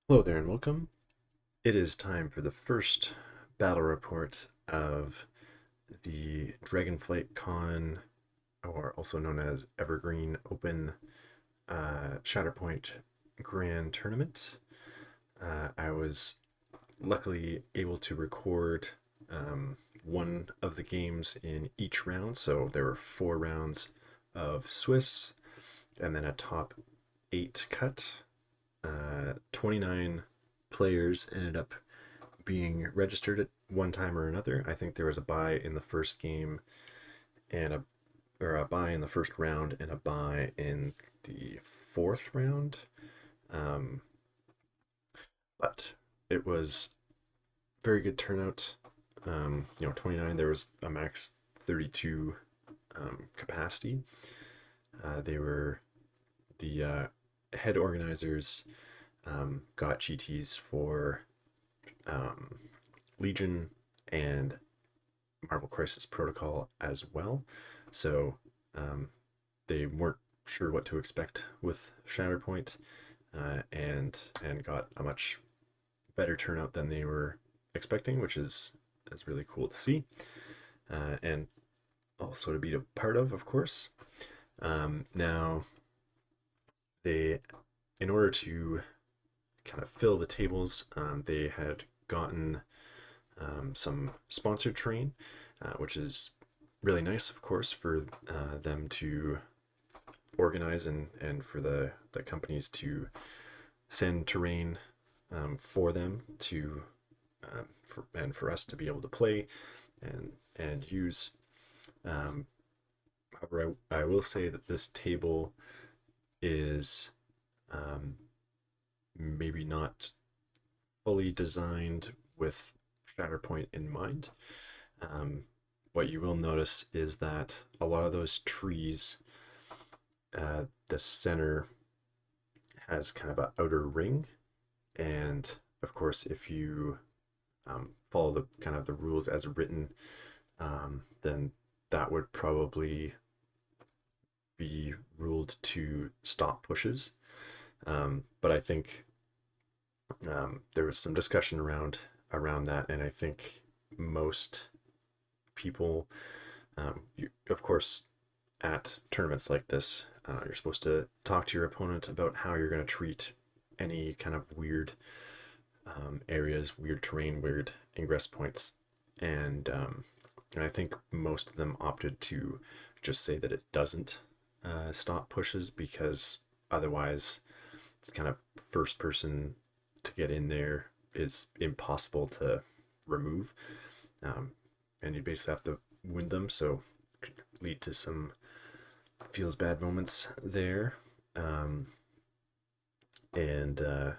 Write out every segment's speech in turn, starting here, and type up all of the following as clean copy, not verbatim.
Hello there and welcome. It is time for the first battle report of the Dragonflight Con, or also known as Evergreen Open Shatterpoint Grand Tournament. I was luckily able to record one of the games in each round, so there were 4 rounds of Swiss and then a top 8 cut. 29 players ended up being registered at one time or another. I think there was a bye in the first game and a bye in the first round and a bye in the fourth round. Um, but it was very good turnout. 29. There was a max 32 capacity. They were the head organizers got GTs for Legion and Marvel Crisis Protocol as well. So they weren't sure what to expect with Shatterpoint, and got a much better turnout than they were expecting, which is really cool to see, and also to be a part of course. Now they, in order to kind of fill the tables, they had gotten some sponsored terrain, which is really nice, of course, for them to organize and for the companies to send terrain for them to and for us to be able to play and use. However, I will say that this table is maybe not fully designed with Shatterpoint in mind. What you will notice is that a lot of those trees, the center has kind of an outer ring, and of course, if you follow the kind of the rules as written, then that would probably be ruled to stop pushes. But I think there was some discussion around that, and I think most people, of course, at tournaments like this, you're supposed to talk to your opponent about how you're going to treat any kind of weird areas, weird terrain, weird ingress points, and I think most of them opted to just say that it doesn't stop pushes, because otherwise it's kind of first person to get in there is impossible to remove, and you basically have to win them, so it could lead to some feels bad moments there. And the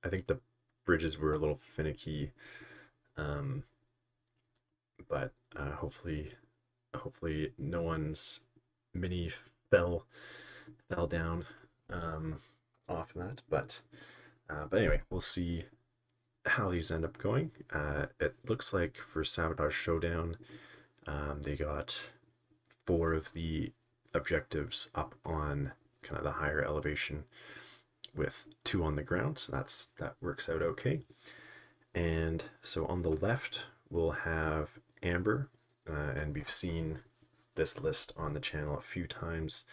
I think the bridges were a little finicky, um, but hopefully no one's mini fell down off that. But anyway, we'll see how these end up going. It looks like for Sabotage Showdown, they got 4 of the objectives up on kind of the higher elevation, with 2 on the ground, so that works out okay. And so on the left we'll have Amber, and we've seen this list on the channel a few times.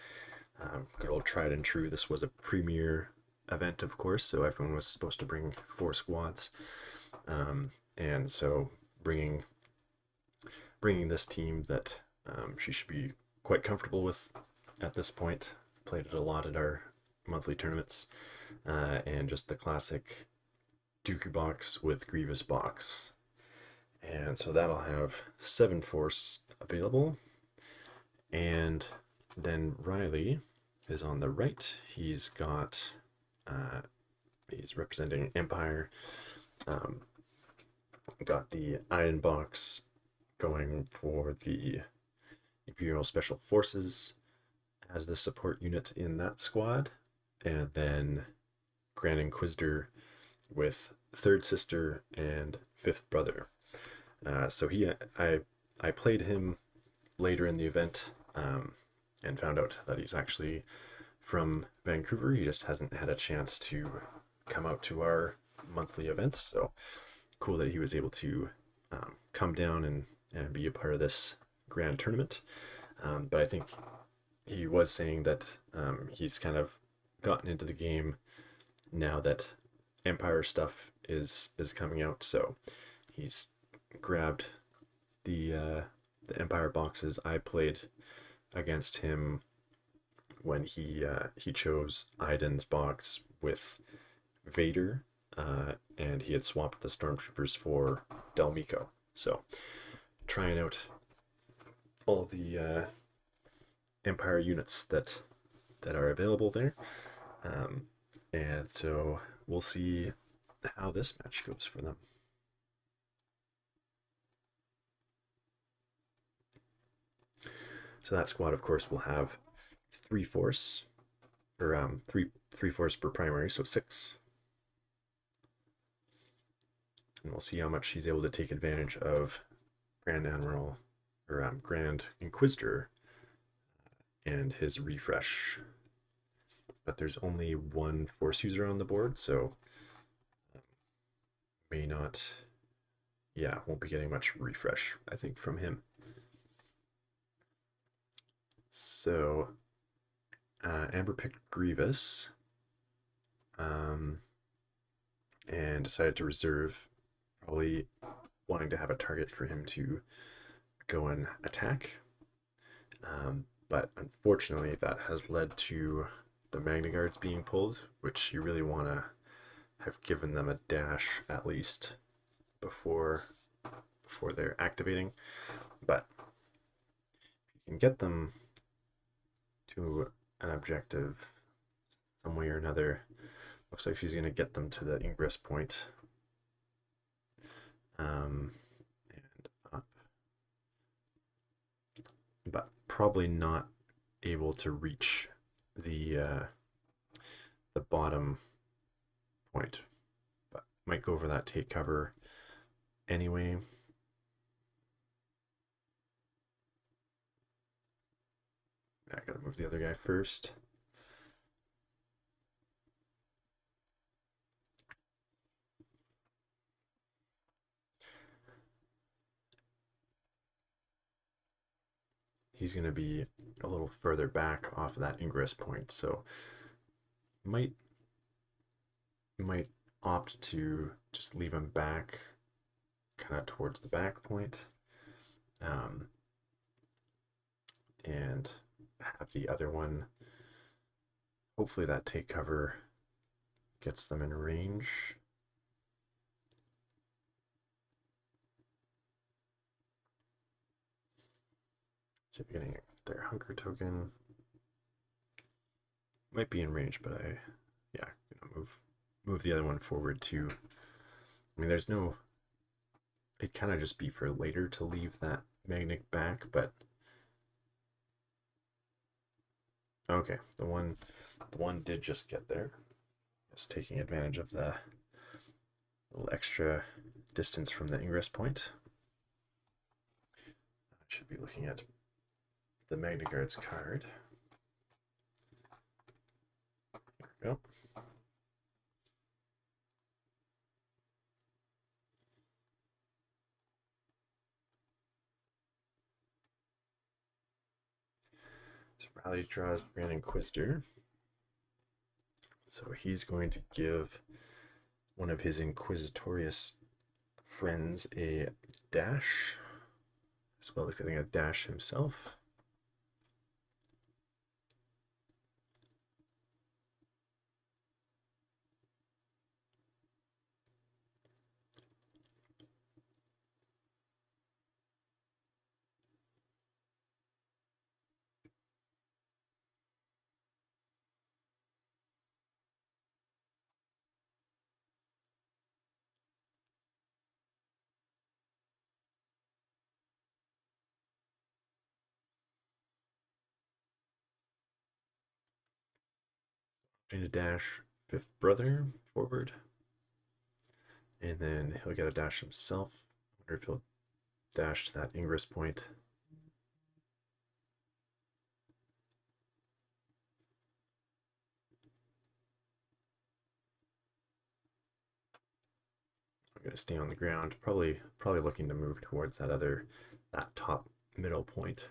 Good old tried and true. This was a premier event, of course, so everyone was supposed to bring 4 squads, and so bringing this team that she should be quite comfortable with at this point. Played it a lot at our monthly tournaments, and just the classic Dooku box with Grievous box. And so that'll have 7 force available. And then Riley is on the right. He's got he's representing Empire. Got the Iden box going for the Imperial Special Forces as the support unit in that squad, and then Grand Inquisitor with third sister and fifth brother. So I played him later in the event, and found out that he's actually from Vancouver. He just hasn't had a chance to come out to our monthly events. So cool that he was able to come down and be a part of this grand tournament. But I think he was saying that he's kind of gotten into the game now that Empire stuff is coming out. So he's grabbed the Empire boxes. I played against him when he chose Iden's box with Vader, and he had swapped the Stormtroopers for Delmico. So trying out all the Empire units that are available there, and so we'll see how this match goes for them. So that squad, of course, will have 3 force, or three force per primary, so 6. And we'll see how much he's able to take advantage of Grand Admiral, or Grand Inquisitor, and his refresh. But there's only 1 force user on the board, so may not, yeah, won't be getting much refresh, I think, from him. So Amber picked Grievous, and decided to reserve, probably wanting to have a target for him to go and attack. But unfortunately, that has led to the Magna Guards being pulled, which you really want to have given them a dash at least before they're activating. But if you can get them to an objective some way or another, looks like she's going to get them to the ingress point. And up. But probably not able to reach the bottom point. But might go over that take cover anyway. I gotta move the other guy first. He's going to be a little further back off of that ingress point, so might opt to just leave him back kind of towards the back point, and have the other one, hopefully that take cover gets them in range. So getting their hunker token. Might be in range, but yeah, gonna move the other one forward too. I mean, there's no, it'd kind of just be for later to leave that magnet back, but okay, the one did just get there. Just taking advantage of the little extra distance from the ingress point. I should be looking at the Magna Guards card. There we go. So Raleigh draws Grand Inquisitor. So he's going to give one of his inquisitorious friends a dash, as well as getting a dash himself. To dash 5th brother forward, and then he'll get a dash himself. I wonder if he'll dash to that ingress point. . going to stay on the ground, probably looking to move towards that top middle point.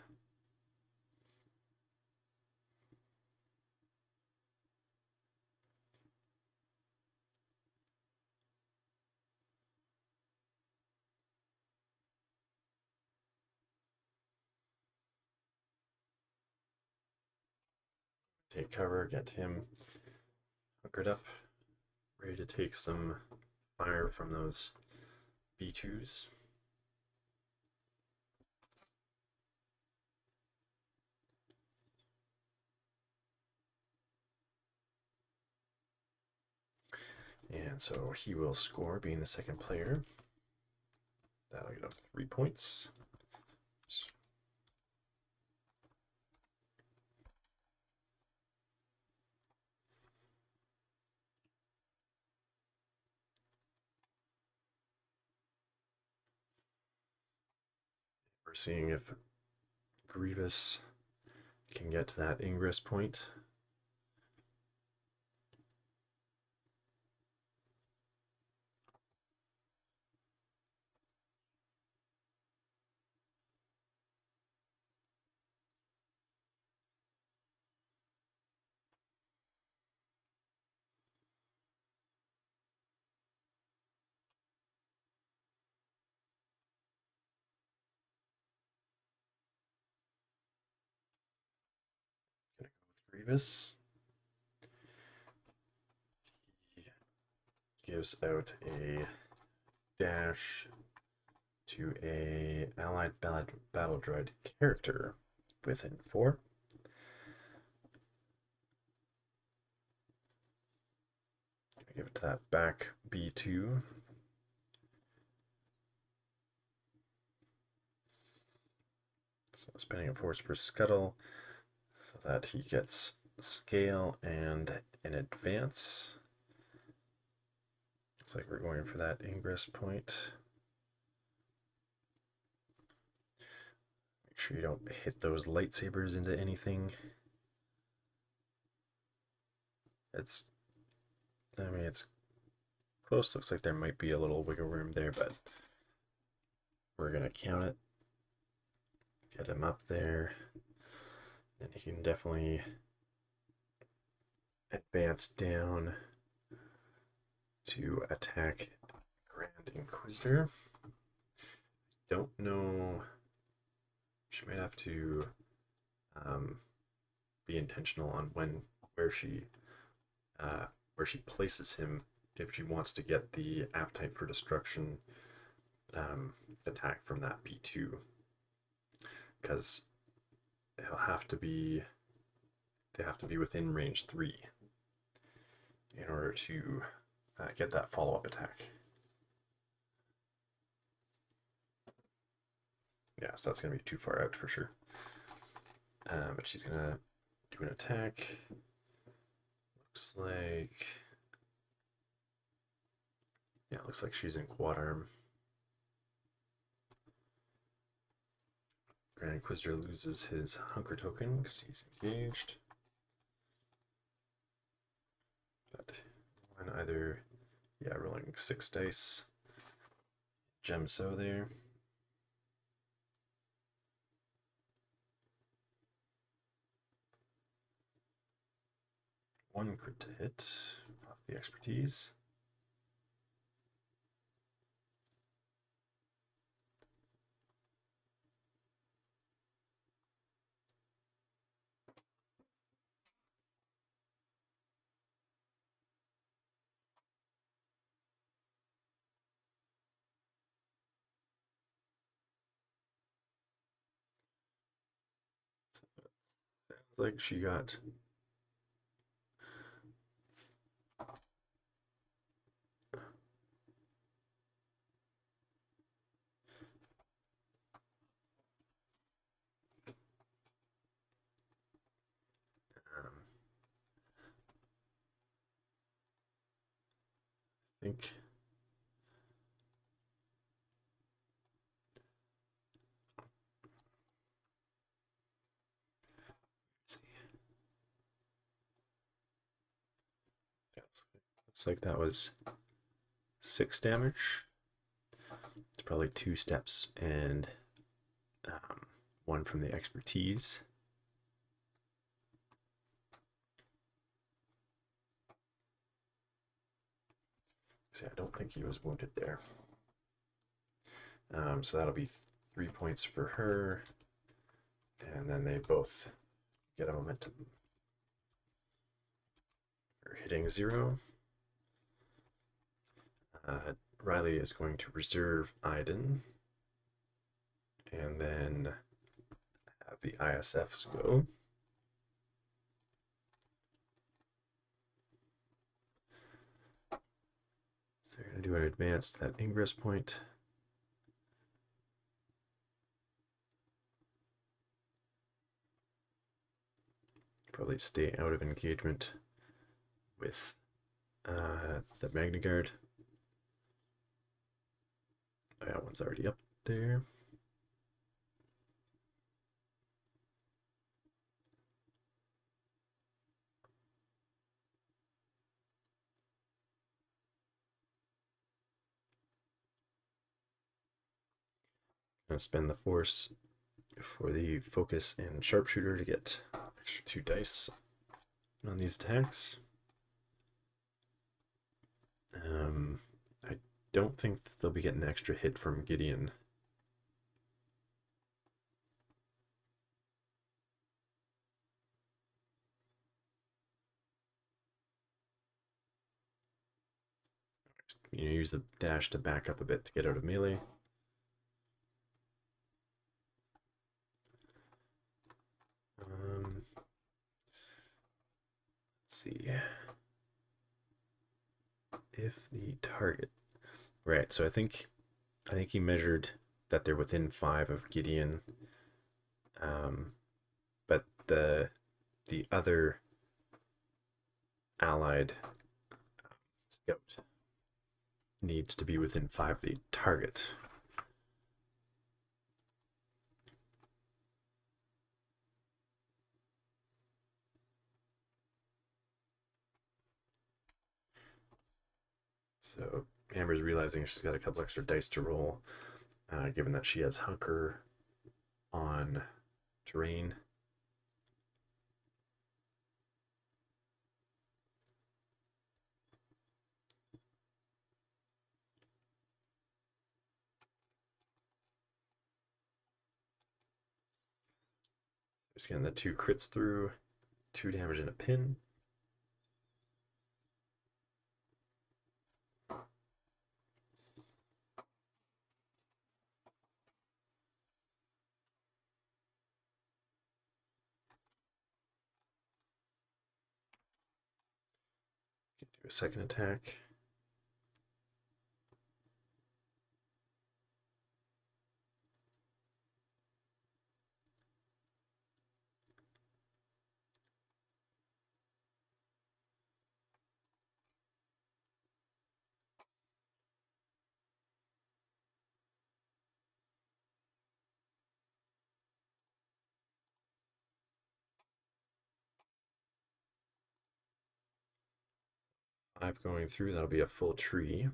Take cover, get him hunkered up, ready to take some fire from those B2s. And so he will score, being the second player. That'll get up 3 points. We're seeing if Grievous can get to that ingress point. Gonna go with Grievous. He gives out a dash to a allied battle droid character within 4. Gonna give it to that back B2. So spending a force per scuttle so that he gets scale and an advance. Looks like we're going for that ingress point. Make sure you don't hit those lightsabers into anything. It's close. Looks like there might be a little wiggle room there, but we're gonna count it. Get him up there. Then he can definitely advance down to attack Grand Inquisitor. Don't know. She might have to be intentional on where she places him if she wants to get the appetite for destruction attack from that B2, because they have to be within range 3 in order to get that follow-up attack. Yeah, so that's going to be too far out for sure. But she's going to do an attack. Looks like... Yeah, it looks like she's in quad arm. Grand Inquisitor loses his hunker token because he's engaged. But when either... Yeah, rolling 6 dice. Gem so there. One crit to hit off the expertise. So it sounds like she got I think looks like that was 6 damage. It's probably 2 steps and 1 from the expertise. See, I don't think he was wounded there. So that'll be 3 points for her. And then they both get a momentum. For hitting 0. Riley is going to reserve Iden. And then have the ISFs go. So you're going to do an advance to that ingress point. Probably stay out of engagement with the Magna Guard. Oh, yeah, one's already up there. Gonna spend the force for the focus and sharpshooter to get extra 2 dice on these attacks. I don't think they'll be getting an extra hit from Gideon. You use the dash to back up a bit to get out of melee. Let's see. If the target, right? So I think he measured that they're within 5 of Gideon, but the other allied scout needs to be within 5 of the target. So Amber's realizing she's got a couple extra dice to roll, given that she has Hunker on terrain. Just getting the 2 crits through, 2 damage and a pin. Do a second attack. Five going through, that'll be a full tree.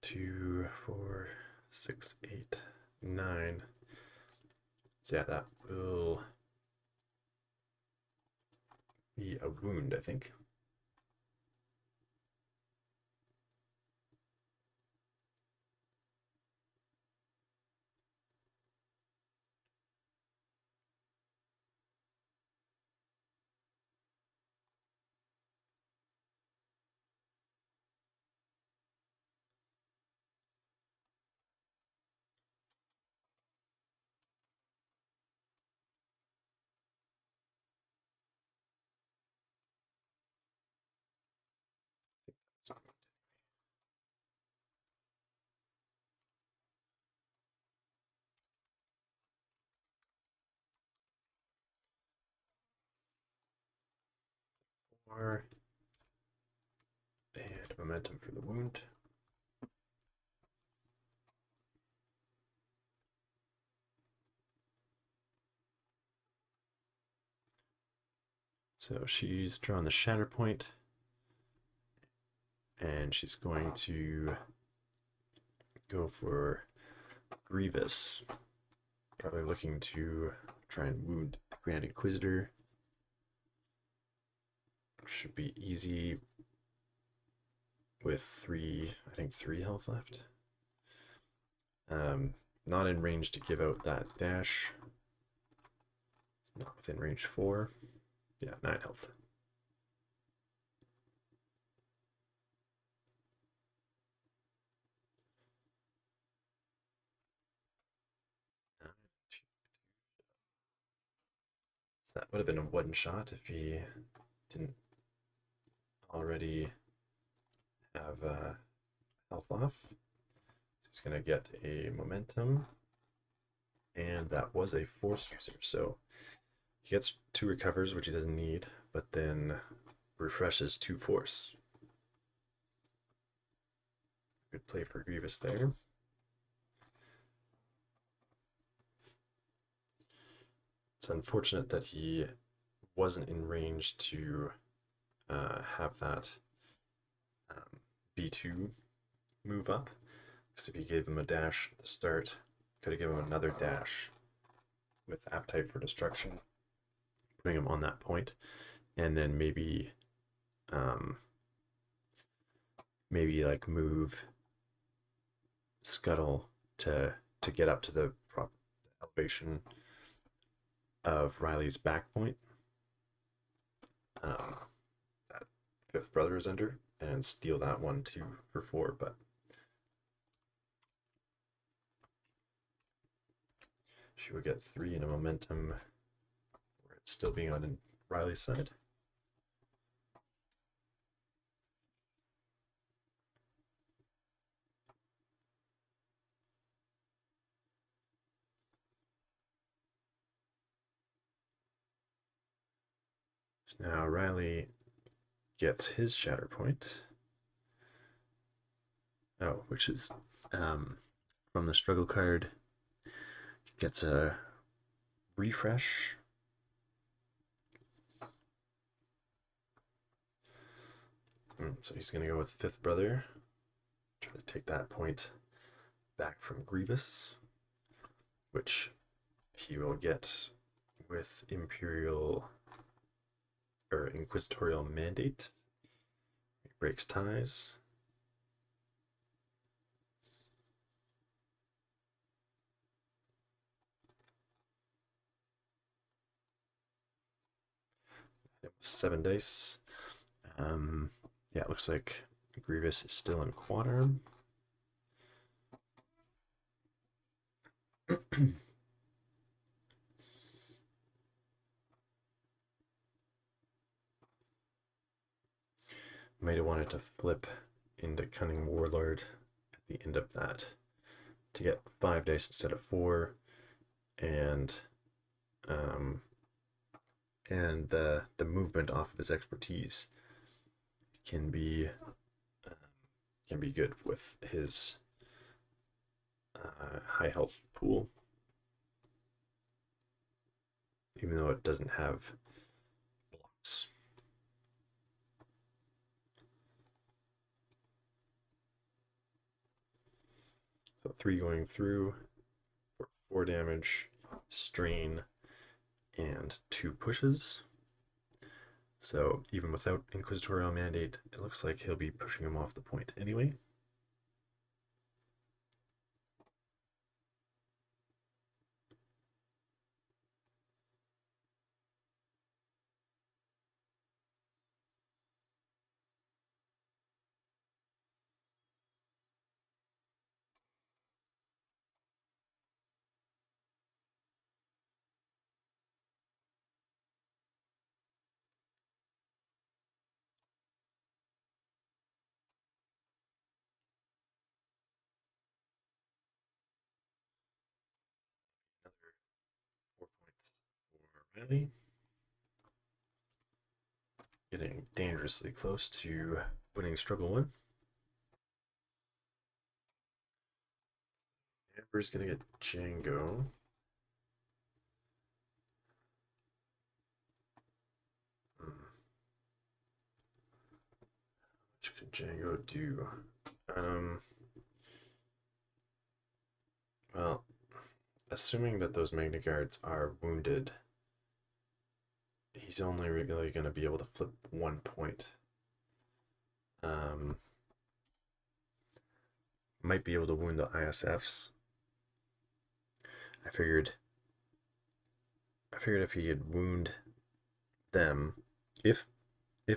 2, 4, 6, 8, 9. So yeah, that will be a wound, I think. And momentum for the wound. So she's drawn the Shatterpoint, and she's going to go for Grievous. Probably looking to try and wound Grand Inquisitor. Should be easy with I think three health left. Not in range to give out that dash. It's not within range 4. Yeah, 9 health. So that would have been a one shot if he didn't already have health off. So he's going to get a momentum. And that was a force user. So he gets 2 recovers, which he doesn't need, but then refreshes 2 force. Good play for Grievous there. It's unfortunate that he wasn't in range to have that B2 move up. Because if you gave him a dash at the start, could have given him another dash with Appetite for Destruction, putting him on that point, and then maybe like move Scuttle to get up to the elevation of Riley's back point that Fifth Brother is under, and steal that one too for 4, but she would get 3 in a momentum for it still being on Riley's side. Now Riley gets his Shatterpoint. Oh, which is from the struggle card. Gets a refresh. So he's going to go with Fifth Brother. Try to take that point back from Grievous, which he will get with Imperial or Inquisitorial Mandate. He breaks ties. It was 7 dice. Yeah, it looks like Grievous is still in quad arm. Might have wanted to flip into Cunning Warlord at the end of that to get 5 dice instead of 4, and the movement off of his expertise can be good with his high health pool, even though it doesn't have blocks. So 3 going through for 4 damage, strain, and 2 pushes. So even without Inquisitorial Mandate, it looks like he'll be pushing him off the point anyway. Another 4 points for Riley. Getting dangerously close to winning Struggle 1. Amber's gonna get Django. What can Django do? Well, assuming that those Magna Guards are wounded, he's only really going to be able to flip 1 point. Might be able to wound the ISFs. I figured if he could wound them, if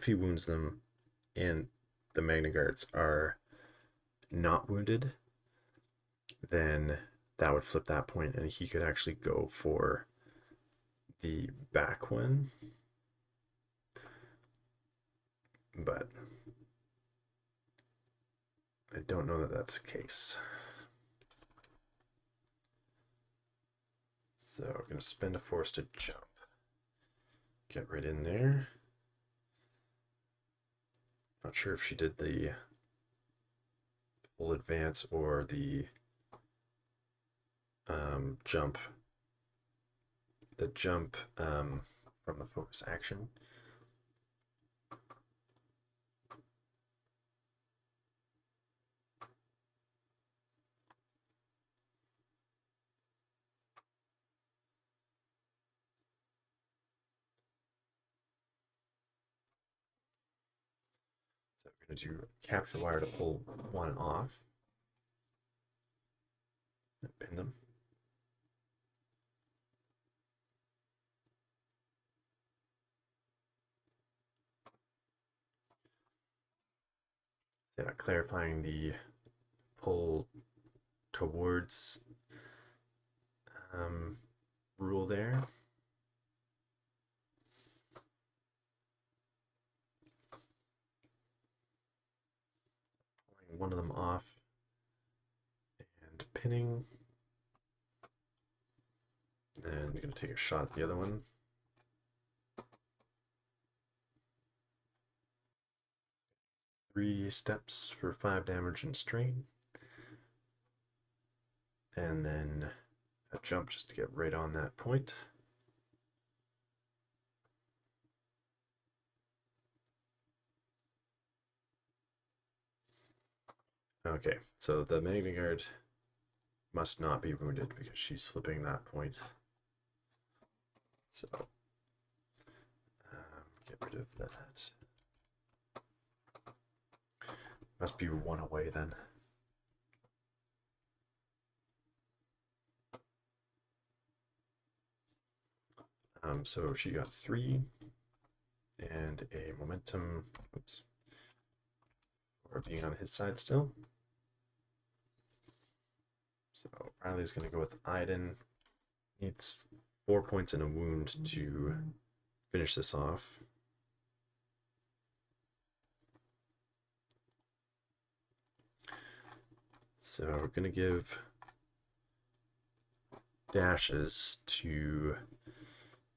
he wounds them and the Magna Guards are not wounded, then that would flip that point and he could actually go for the back one. But I don't know that that's the case. So we're going to spend a force to jump. Get right in there. Not sure if she did the full advance or the jump. The jump from the focus action. So we're going to do capture wire to pull one off and pin them. Yeah, clarifying the pull towards rule there. Pulling one of them off and pinning. And you're going to take a shot at the other one. Three steps for 5 damage and strain. And then a jump just to get right on that point. Okay, so the Magna Guard must not be wounded because she's flipping that point. So get rid of that. Must be 1 away then. So she got 3 and a momentum. Oops. Or being on his side still. So Riley's going to go with Iden. Needs 4 points and a wound to finish this off. So we're going to give dashes to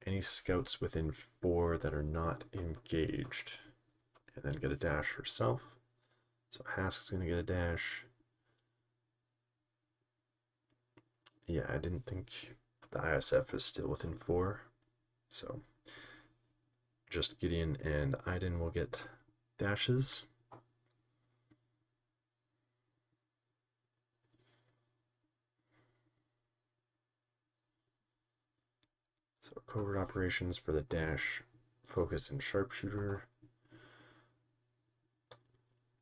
any scouts within 4 that are not engaged, and then get a dash herself. So Hask is going to get a dash. Yeah, I didn't think the ISF is still within 4, so just Gideon and Iden will get dashes. So covert operations for the dash, focus, and sharpshooter.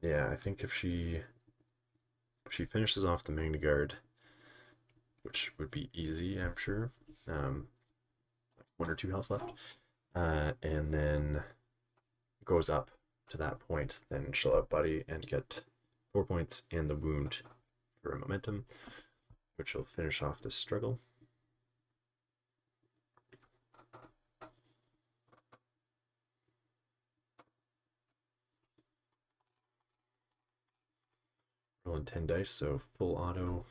Yeah, I think if she finishes off the Magna Guard, which would be easy, I'm sure, 1 or 2 health left, and then goes up to that point, then she'll outbuddy and get 4 points and the wound for a momentum, which will finish off this struggle. Rolling 10 dice, so full auto.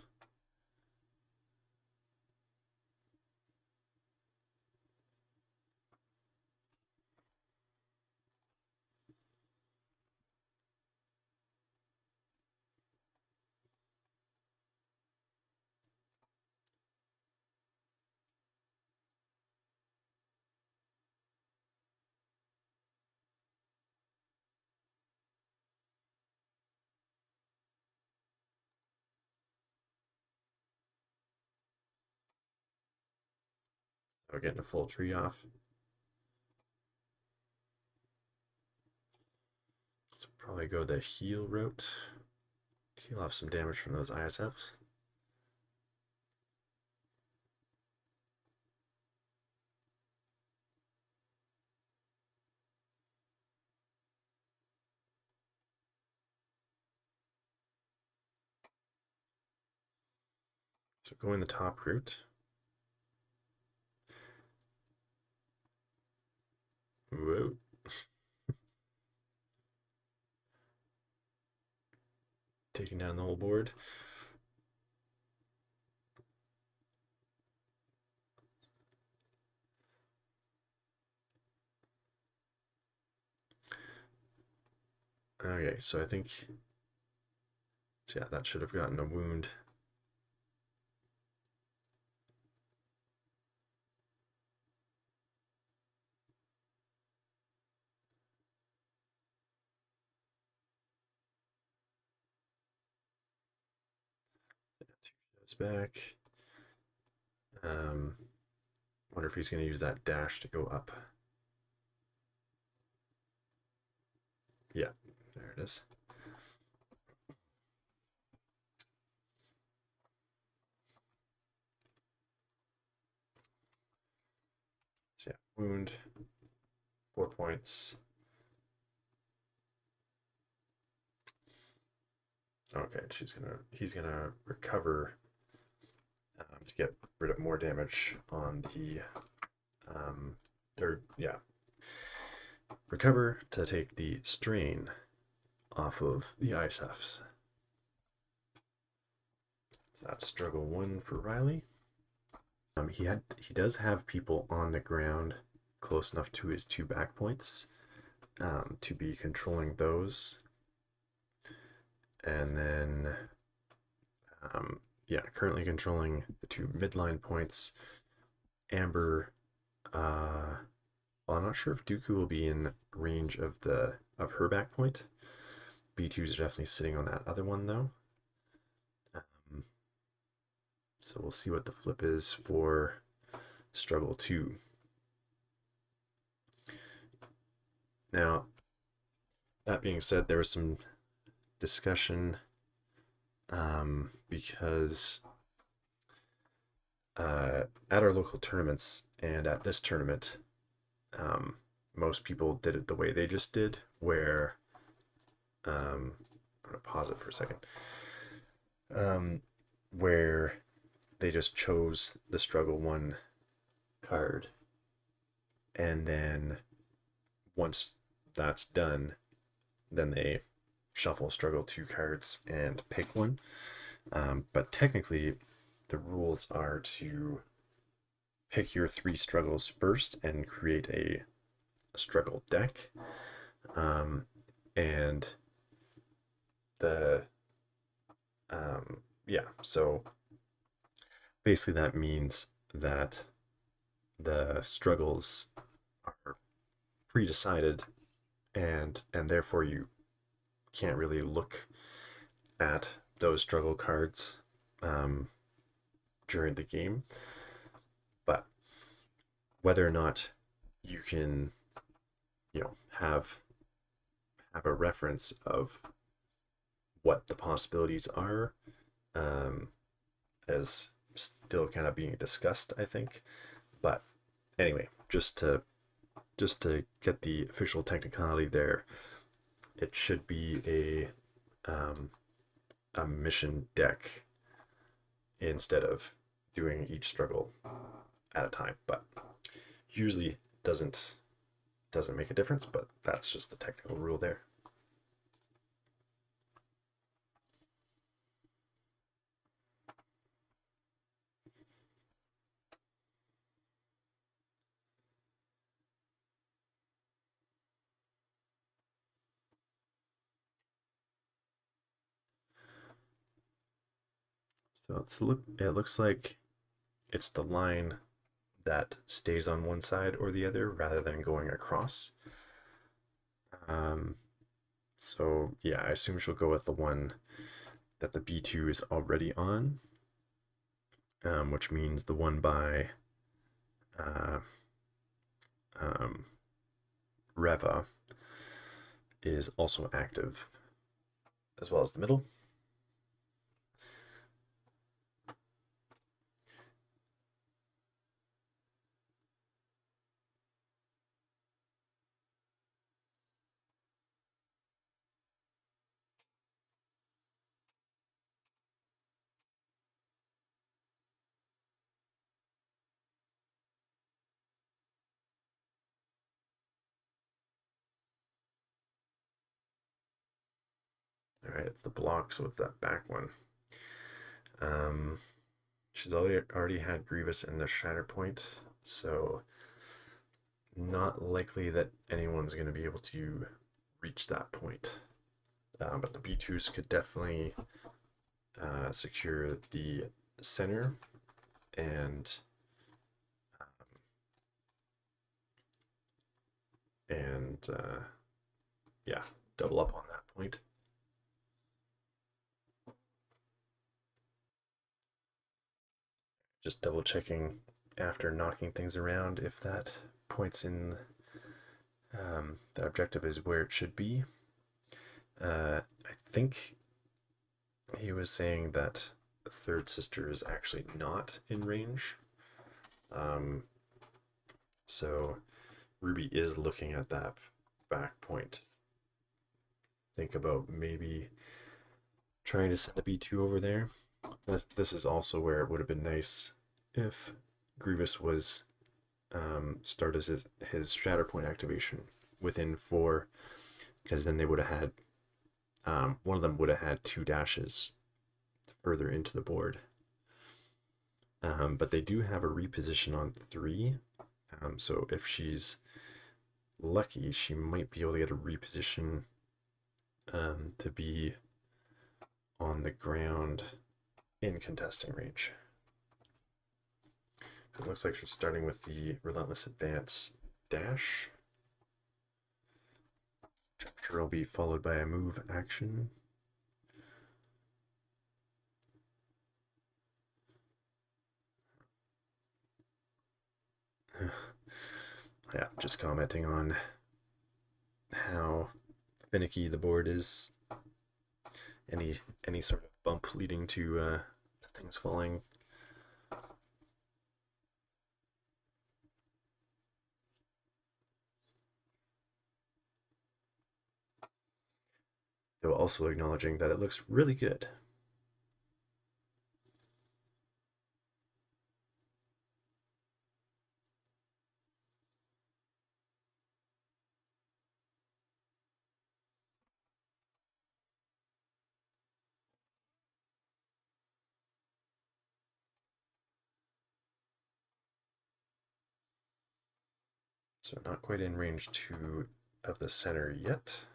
without getting a full tree off. So probably go the heal route. Heal off some damage from those ISFs. So going the top route. Whoa. Taking down the whole board. Okay, so I think, yeah, that should have gotten a wound. Back. Wonder if he's going to use that dash to go up. Yeah, there it is. So yeah, wound, 4 points. Okay, he's gonna recover to get rid of more damage on the, recover to take the strain off of the ISFs. So that's struggle 1 for Riley. He does have people on the ground close enough to his 2 back points to be controlling those. And then, yeah, currently controlling the 2 midline points. Amber, well, I'm not sure if Dooku will be in range of her back point. B2s are definitely sitting on that other one though. So we'll see what the flip is for struggle 2. Now, that being said, there was some discussion because at our local tournaments and at this tournament, most people did it the way they just did, where I'm gonna pause it for a second, where they just chose the struggle 1 card, and then once that's done, then they shuffle struggle 2 cards and pick one. But technically, the rules are to pick your 3 struggles first and create a struggle deck. And the yeah, so basically that means that the struggles are pre-decided, and therefore you can't really look at those struggle cards during the game. But whether or not you can, have a reference of what the possibilities are, as still kind of being discussed, I think. But anyway, just to get the official technicality there, it should be a mission deck instead of doing each struggle at a time. But usually doesn't make a difference, but that's just the technical rule there. So it looks like it's the line that stays on one side or the other rather than going across. So yeah, I assume she'll go with the one that the B2 is already on, which means the one by uh, Reva is also active, as well as the middle. All right, the block, so it's that back one. She's already had Grievous in the Shatterpoint, so not likely that anyone's going to be able to reach that point. But the B2s could definitely secure the center and yeah, double up on that point. Just double checking after knocking things around if that points in the objective is where it should be. I think he was saying that the third sister is actually not in range. So Ruby is looking at that back point. Think about maybe trying to send a B2 over there. This is also where it would have been nice if Grievous was started his Shatterpoint activation within 4, because then they would have had one of them would have had 2 dashes further into the board. But they do have a reposition on 3, so if she's lucky, she might be able to get a reposition to be on the ground in contesting range. So it looks like she's starting with the Relentless Advance dash. Chapter will be followed by a move action. Yeah, just commenting on how finicky the board is. Any sort of bump leading to things falling. Though also acknowledging that it looks really good. So not quite in range 2 of the center yet.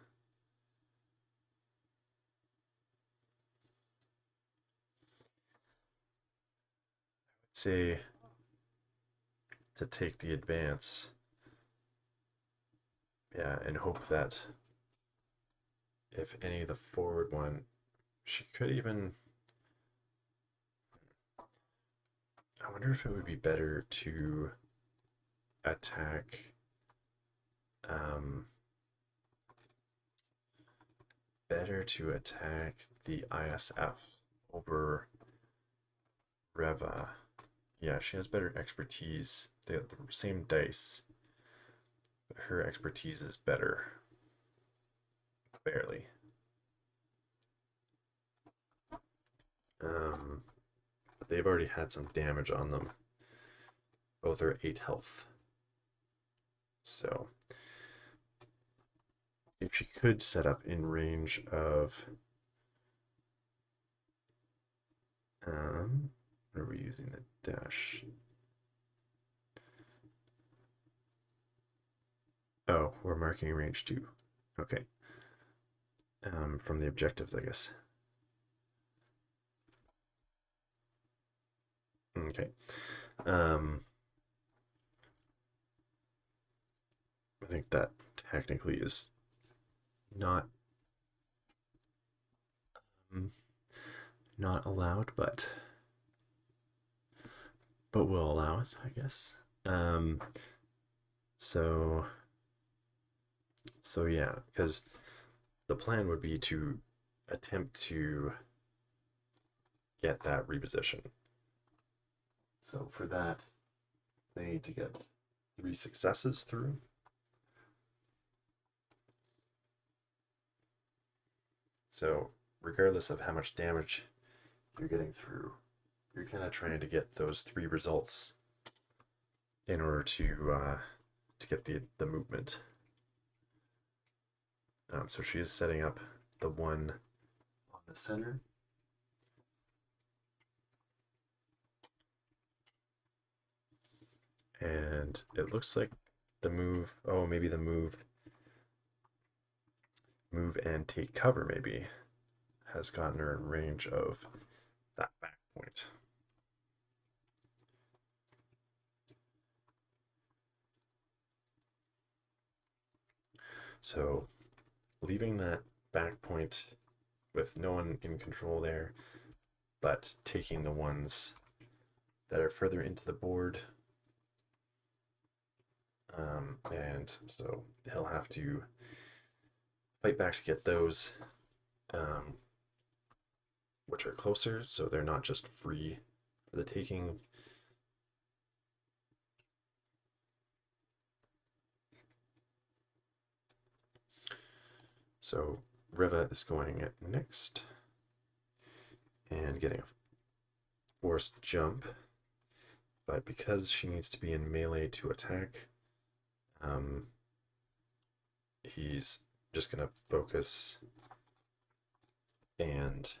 I'd say to take the advance, yeah, and hope that if any of the forward one, she could even, I wonder if it would be better to attack the ISF over Reva. Yeah, she has better expertise. They have the same dice, but her expertise is better. Barely. But they've already had some damage on them. Both are 8 health. So if she could set up in range of what are we using the dash? Oh, we're marking range 2. Okay. From the objectives, I guess. Okay. I think that technically is not not allowed, but we'll allow it, I guess. Um, so yeah, because the plan would be to attempt to get that reposition. So for that, they need to get 3 successes through. So regardless of how much damage you're getting through, you're kind of trying to get those 3 results in order to get the movement. So she is setting up the one on the center. And it looks like the move, oh, maybe the move and take cover maybe has gotten her in range of that back point. So leaving that back point with no one in control there, but taking the ones that are further into the board. And so he'll have to fight back to get those, which are closer, so they're not just free for the taking. So Reva is going next and getting a forced jump, but because she needs to be in melee to attack, he's just gonna focus and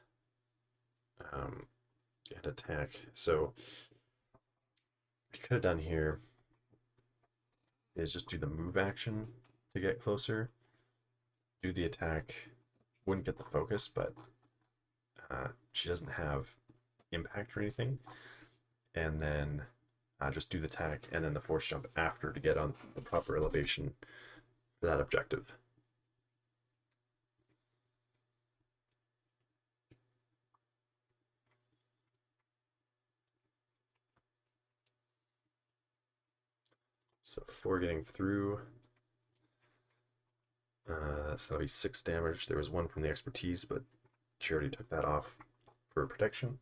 attack. So what you could have done here is just do the move action to get closer, do the attack, wouldn't get the focus, but she doesn't have impact or anything, and then just do the attack and then the force jump after to get on the proper elevation for that objective. So 4 getting through. So that'll be 6 damage. There was 1 from the expertise, but she already took that off for protection.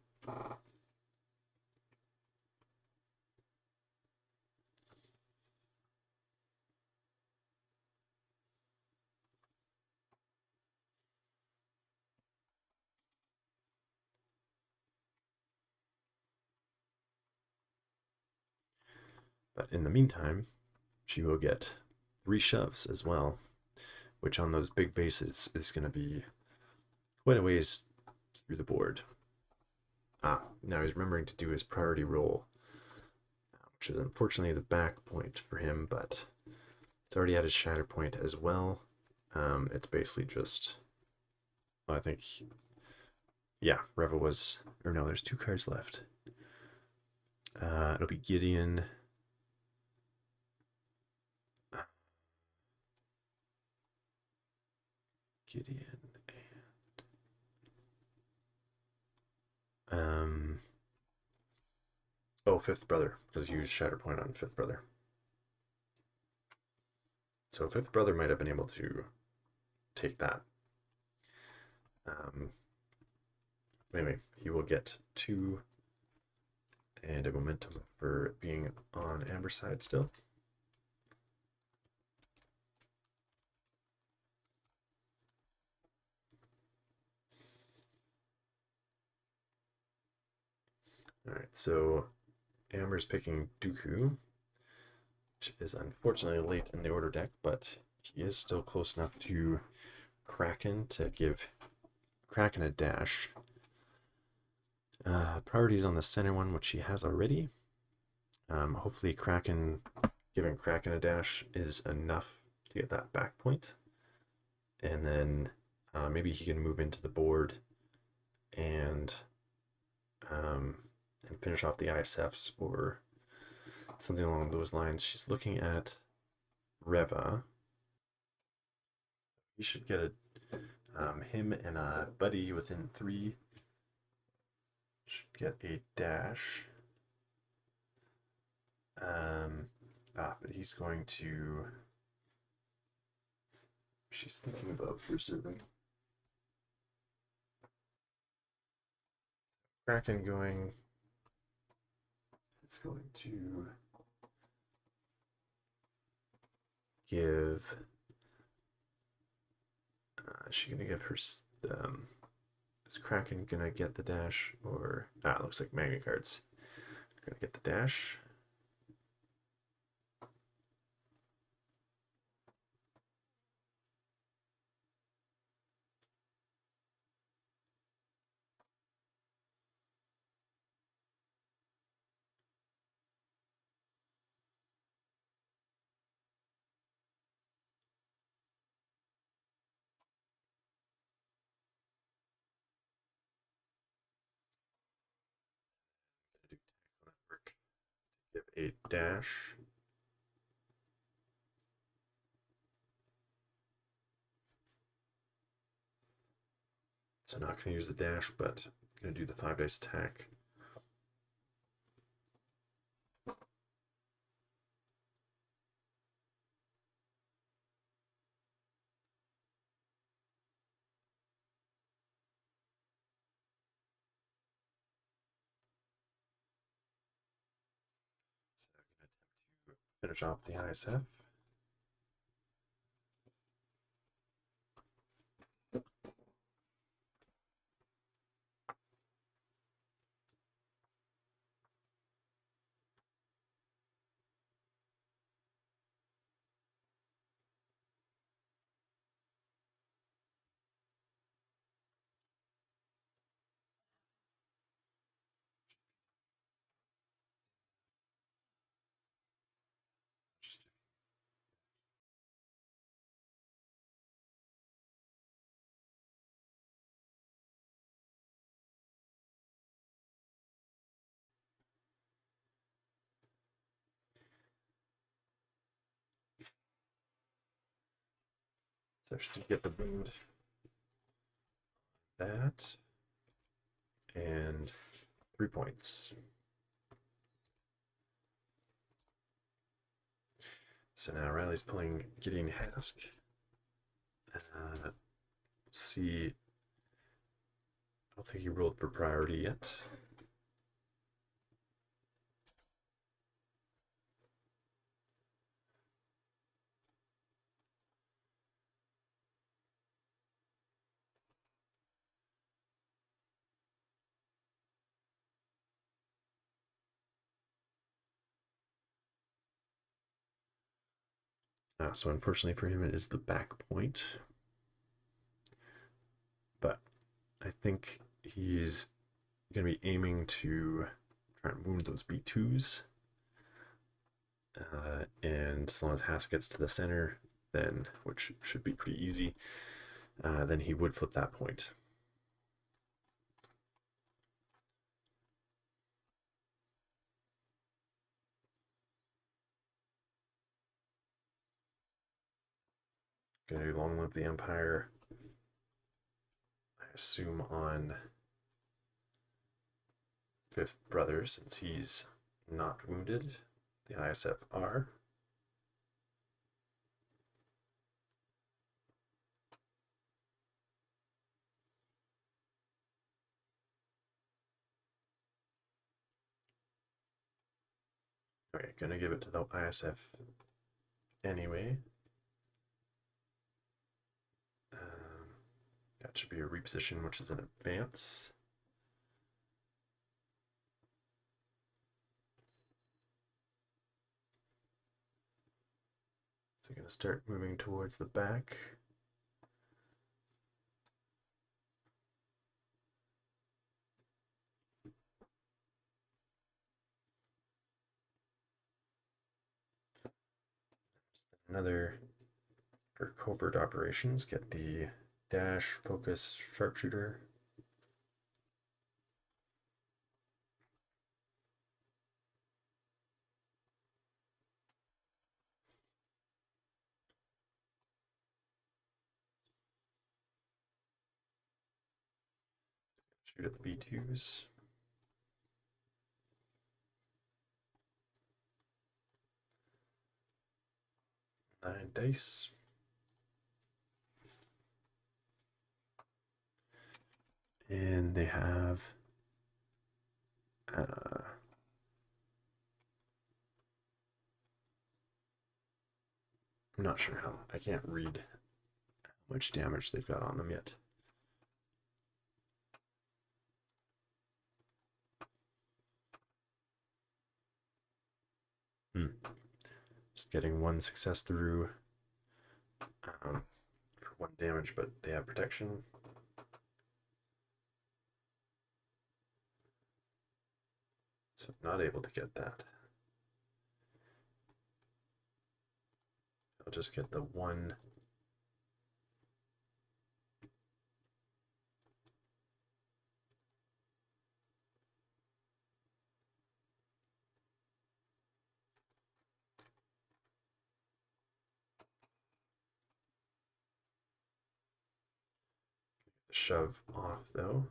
But in the meantime, she will get 3 shoves as well, which on those big bases is going to be quite a ways through the board. Now he's remembering to do his priority roll, which is unfortunately the back point for him, but it's already at his Shatterpoint as well. It's basically just, well, I think, yeah, Reva was, or no, there's 2 cards left. It'll be Gideon. And oh, Fifth Brother, because you used Shatterpoint on Fifth Brother. So Fifth Brother might have been able to take that. Anyway, he will get 2 and a momentum for being on Amber's side still. Alright, so Amber's picking Dooku, which is unfortunately late in the order deck, but he is still close enough to Kraken to give Kraken a dash. Priorities on the center one, which he has already. Hopefully giving Kraken a dash is enough to get that back point. And then maybe he can move into the board and finish off the ISFs or something along those lines. She's looking at Reva. He should get him and a buddy within 3. Should get a dash. But he's going to. She's thinking about preserving. Kraken going. It's going to give. Is she gonna give her? Is Kraken gonna get the dash, or it looks like Magna Cards gonna get the dash. Give a dash. So not going to use the dash, but going to do the 5 dice attack. So I'm going to attempt to finish off the ISF. So just to get the wound, that, and 3 points. So now Riley's playing Gideon Hask. See, I don't think he rolled for priority yet. So unfortunately for him, it is the back point. But I think he's going to be aiming to try and wound those B2s. And as long as Hask gets to the center, then, which should be pretty easy, then he would flip that point. Gonna do Long Live the Empire, I assume on Fifth Brother, since he's not wounded. The ISF are. Okay, gonna give it to the ISF anyway. That should be a reposition, which is an advance. So I'm going to start moving towards the back. Another for covert operations, get the dash, focus, sharpshooter. Shoot at the B2s. 9 dice. And they have I'm not sure how, I can't read how much damage they've got on them yet. Just getting one success through for 1 damage, but they have protection. So not able to get that. I'll just get the 1. Shove off though.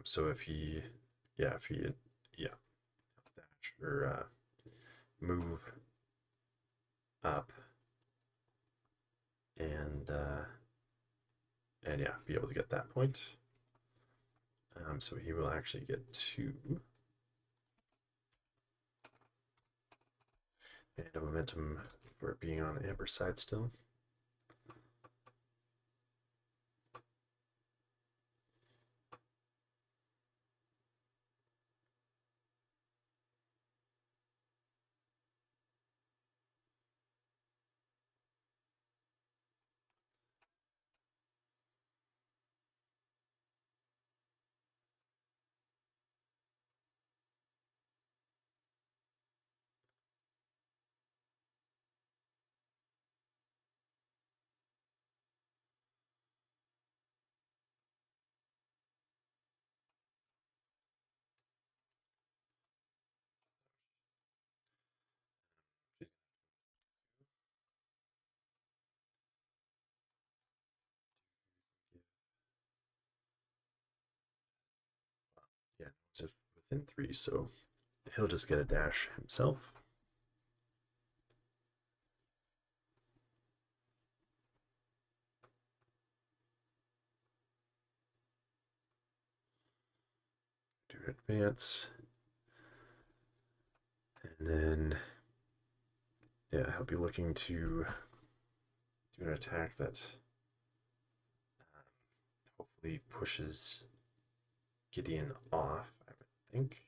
So if he dash or move up and yeah, be able to get that point. So he will actually get 2. And a momentum for being on Amber's side still. Yeah, it's within 3, so he'll just get a dash himself. Do advance. And then, yeah, he'll be looking to do an attack that hopefully pushes Gideon off, I would think.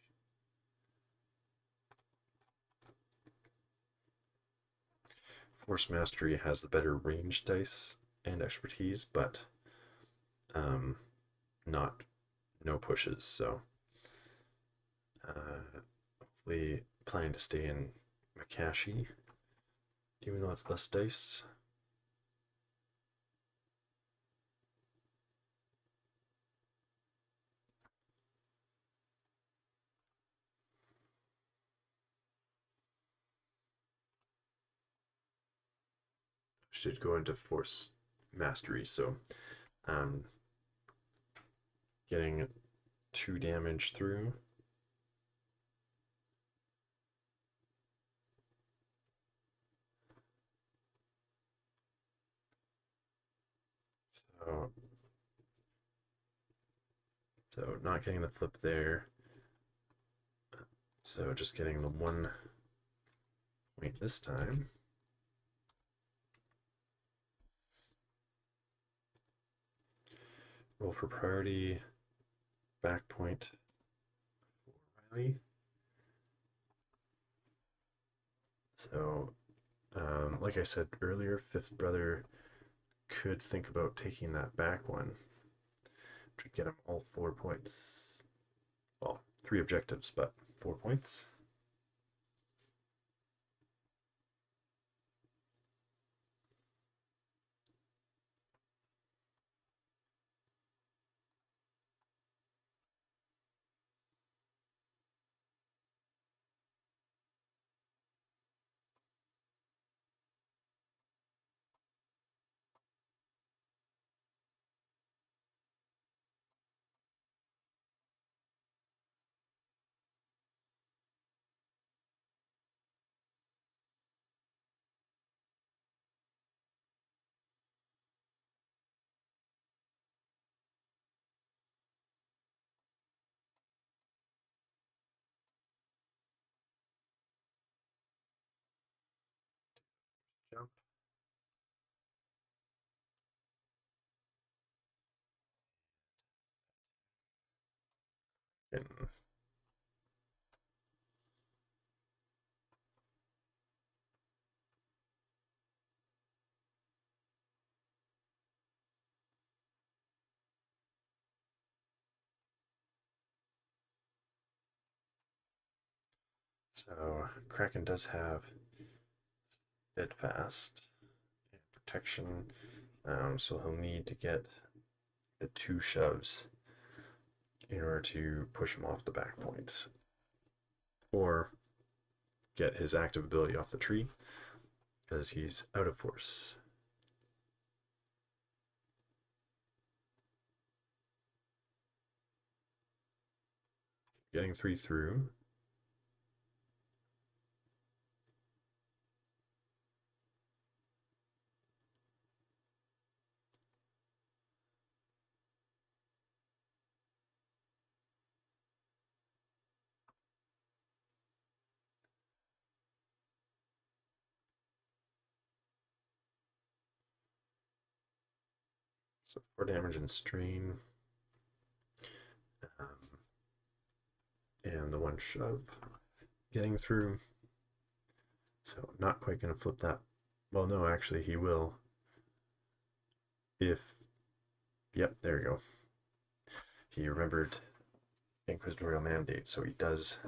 Force Mastery has the better range dice and expertise, but no pushes, so hopefully planning to stay in Makashi, even though it's less dice. Should go into Force Mastery, so getting 2 damage through. So not getting the flip there. So just getting the 1 point this time. Roll for priority. Back point for Riley. So, like I said earlier, 5th brother could think about taking that back one to get him all 4 points. Well, 3 objectives, but 4 points. Kraken. So Kraken does have steadfast and protection, so he'll need to get the 2 shoves in order to push him off the back point, or get his active ability off the tree because he's out of force. Getting 3 through. So 4 damage and strain. And the 1 shove getting through. So not quite going to flip that. Well, no, actually he will. If, yep, there we go. He remembered Inquisitorial Mandate, so he does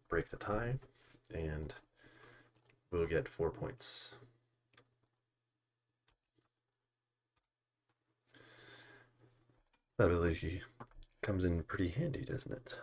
break the tie, and we'll get 4 points. That ability comes in pretty handy, doesn't it?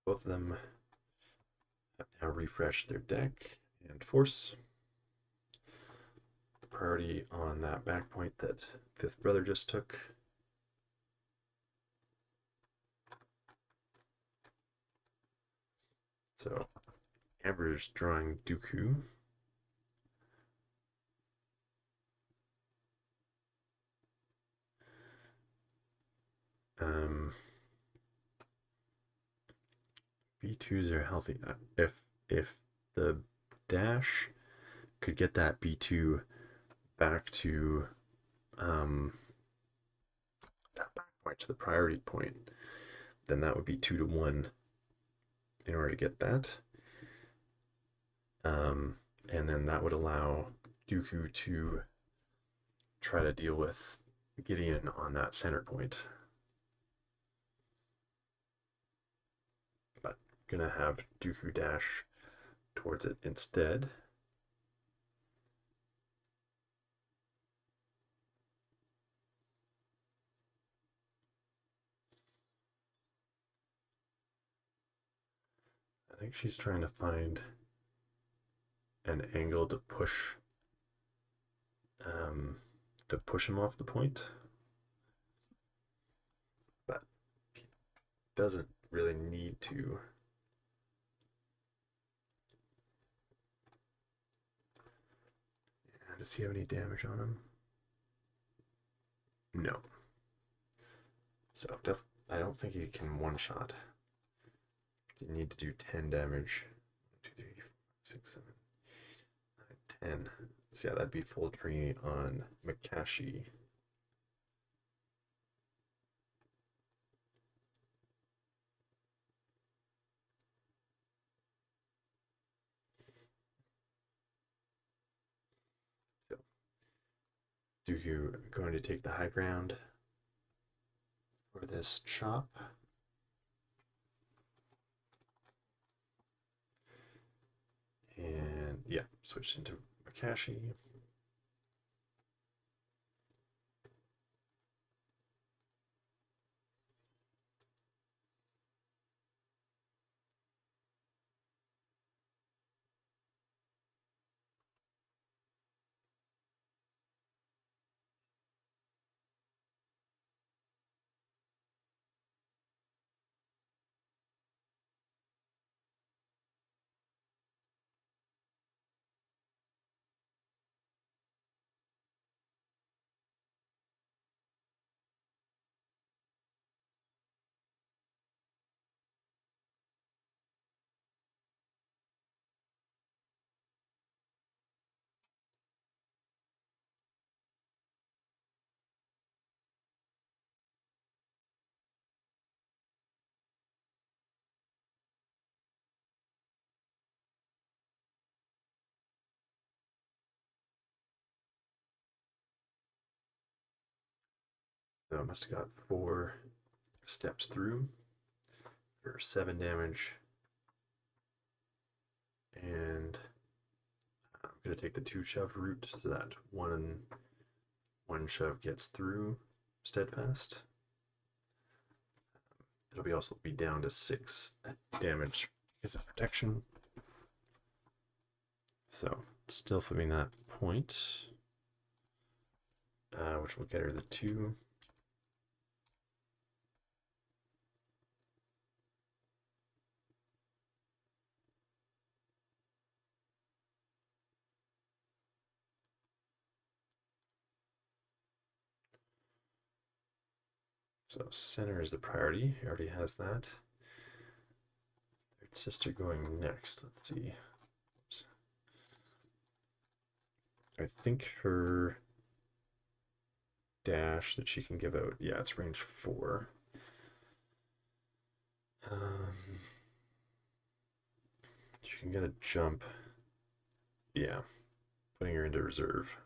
Both of them have now refreshed their deck and force. Priority on that back point that 5th brother just took. So Amber's drawing Dooku. B2s are healthy. If the dash could get that B2 back to that back point, to the priority point, then that would be 2 to 1 in order to get that. And then that would allow Dooku to try to deal with Gideon on that center point. But gonna have Dooku dash towards it instead. I think she's trying to find an angle to push him off the point, but he doesn't really need to. And does he have any damage on him? No. So I don't think he can one-shot. You need to do 10 damage. 1, 2, 3, 4, 5, 6, 7, 9, 10. So yeah, that'd be full tree on Makashi. So Dooku going to take the high ground for this chop. And yeah, switch into Makashi. So I must have got 4 steps through for 7 damage. And I'm going to take the 2 shove route so that one shove gets through steadfast. It'll also be down to 6 damage because of protection. So still flipping that point, which will get her the 2. So center is the priority. He already has that. Third sister going next. Let's see. Oops. I think her dash that she can give out, yeah, it's range 4. She can get a jump. Yeah, putting her into reserve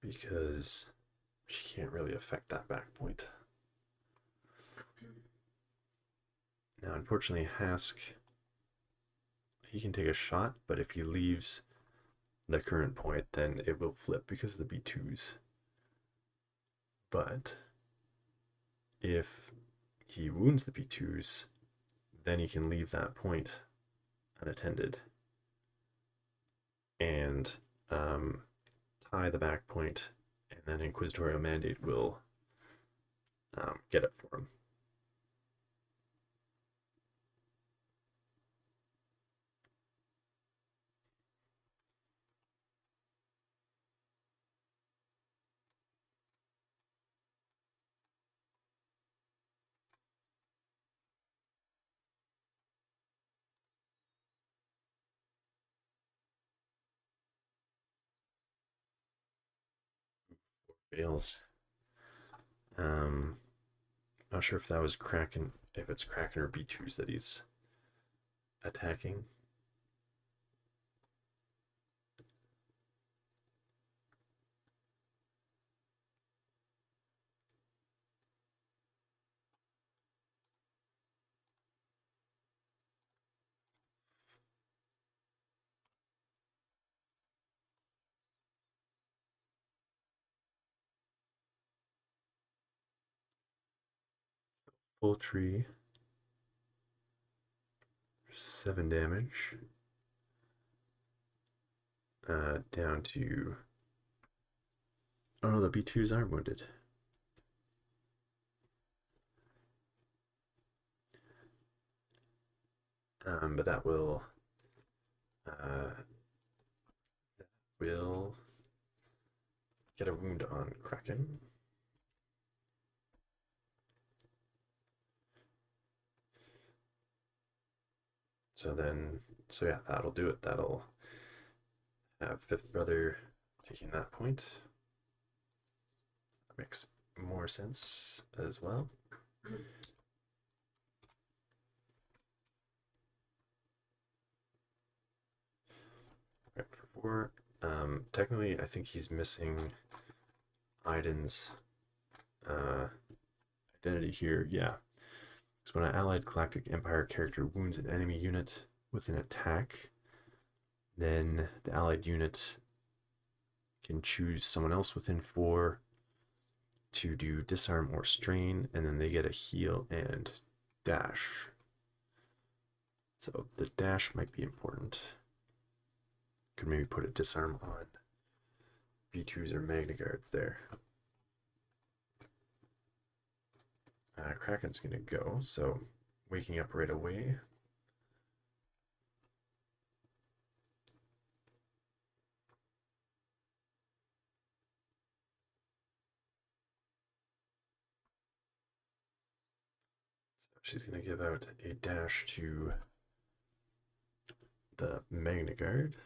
because she can't really affect that back point. Now, unfortunately, Hask, he can take a shot, but if he leaves the current point, then it will flip because of the B2s. But if he wounds the B2s, then he can leave that point unattended and tie the back point, and then Inquisitorial Mandate will get it for him. Fails. Not sure if that was Kraken, if it's Kraken or B2s that he's attacking. Full tree. 7 damage. Down to... Oh no, the B2s are wounded. But that will get a wound on Kraken. So yeah, that'll do it. That'll have Fifth Brother taking that point. That makes more sense as well. Right, for 4. Technically, I think he's missing Iden's identity here. Yeah. So when an allied Galactic Empire character wounds an enemy unit with an attack, then the allied unit can choose someone else within 4 to do disarm or strain, and then they get a heal and dash. So the dash might be important. Could maybe put a disarm on B2s or Magna Guards there. Kraken's gonna go, so waking up right away. So she's gonna give out a dash to the Magna Guard.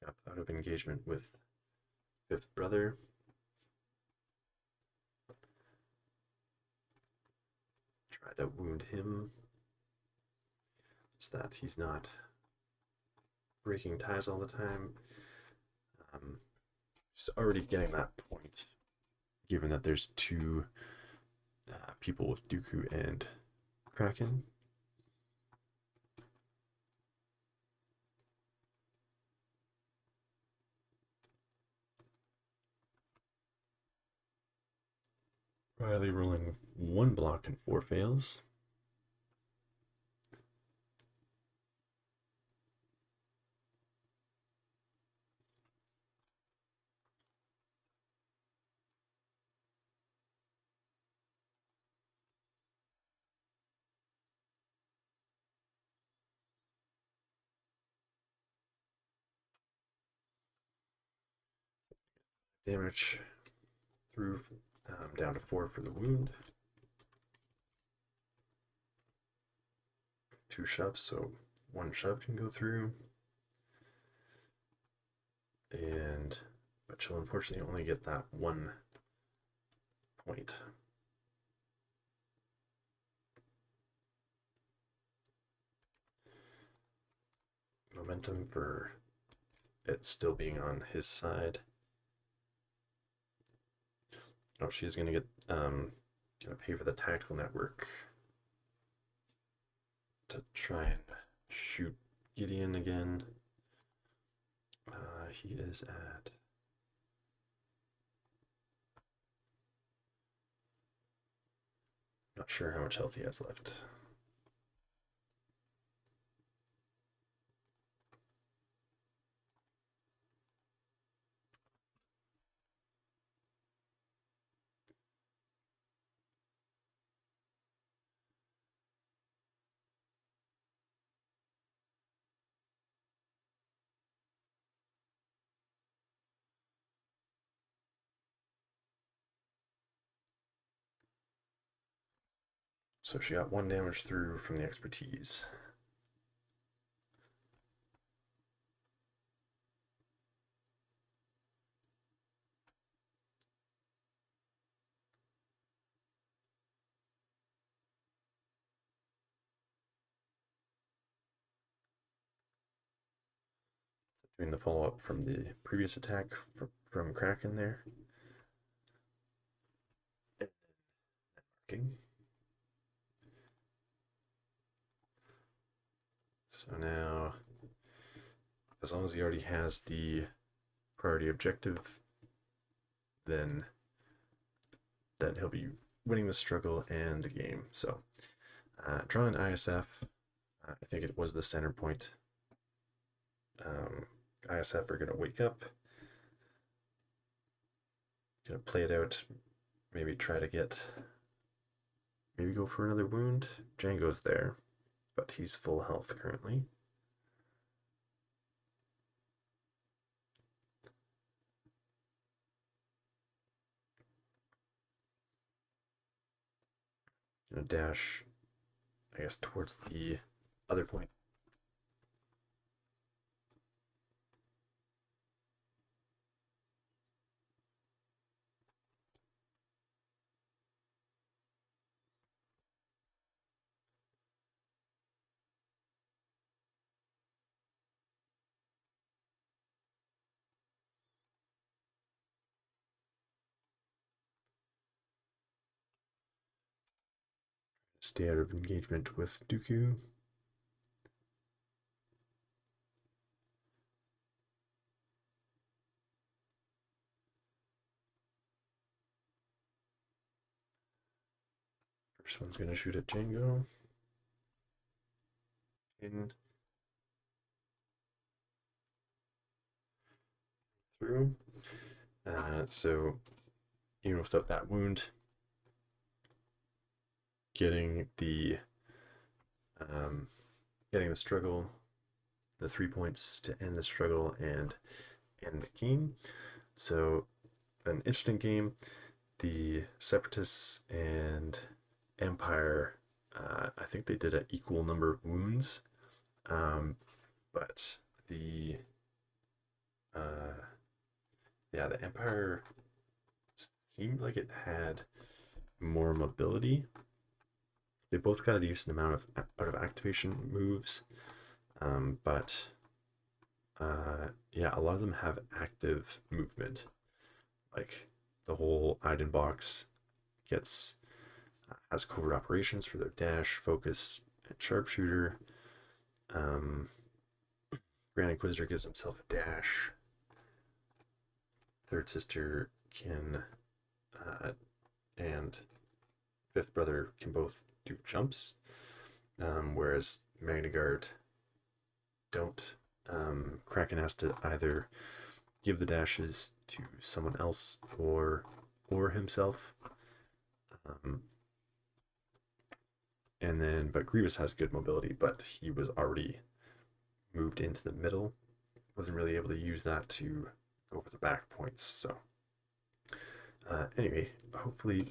Got out of engagement with fifth brother. Try to wound him. So that he's not breaking ties all the time. Just already getting that point, given that there's two people with Dooku and Kraken. Riley rolling 1 block and 4 fails. Damage through, down to 4 for the wound. 2 shoves, so 1 shove can go through. But she'll unfortunately only get that 1 point. Momentum for it still being on his side. Oh, she's gonna pay for the tactical network to try and shoot Gideon again. He is at not sure how much health he has left. So she got 1 damage through from the expertise. Doing the follow-up from the previous attack from Kraken there. And marking. So now, as long as he already has the priority objective, then he'll be winning the struggle and the game. So, draw an ISF. I think it was the center point. ISF are going to wake up. Going to play it out. Maybe try to maybe go for another wound. Django's there, but he's full health currently. Gonna dash, I guess, towards the other point. Stay out of engagement with Dooku. First one's going to shoot at Django. In. Through. So, even without that wound, getting the struggle, the 3 points to end the struggle and end the game. So, an interesting game. The Separatists and Empire, I think they did an equal number of wounds, but the Yeah, the Empire seemed like it had more mobility. They both got a decent amount of out of activation moves, but yeah, a lot of them have active movement. Like the whole Iden box gets has covert operations for their dash, focus, and sharpshooter. Um, Grand Inquisitor gives himself a dash. Third sister can and fifth brother can both do jumps, whereas Magna Guard don't. Kraken has to either give the dashes to someone else or himself. And then, but Grievous has good mobility, but he was already moved into the middle. Wasn't really able to use that to go over the back points. So, anyway, hopefully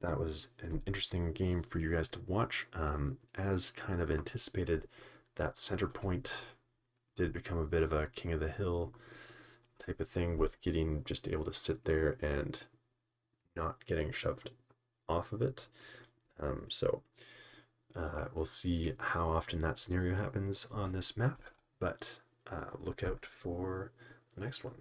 that was an interesting game for you guys to watch. As kind of anticipated, that Centerpoint did become a bit of a king of the hill type of thing, with getting just able to sit there and not getting shoved off of it. So we'll see how often that scenario happens on this map, but look out for the next one.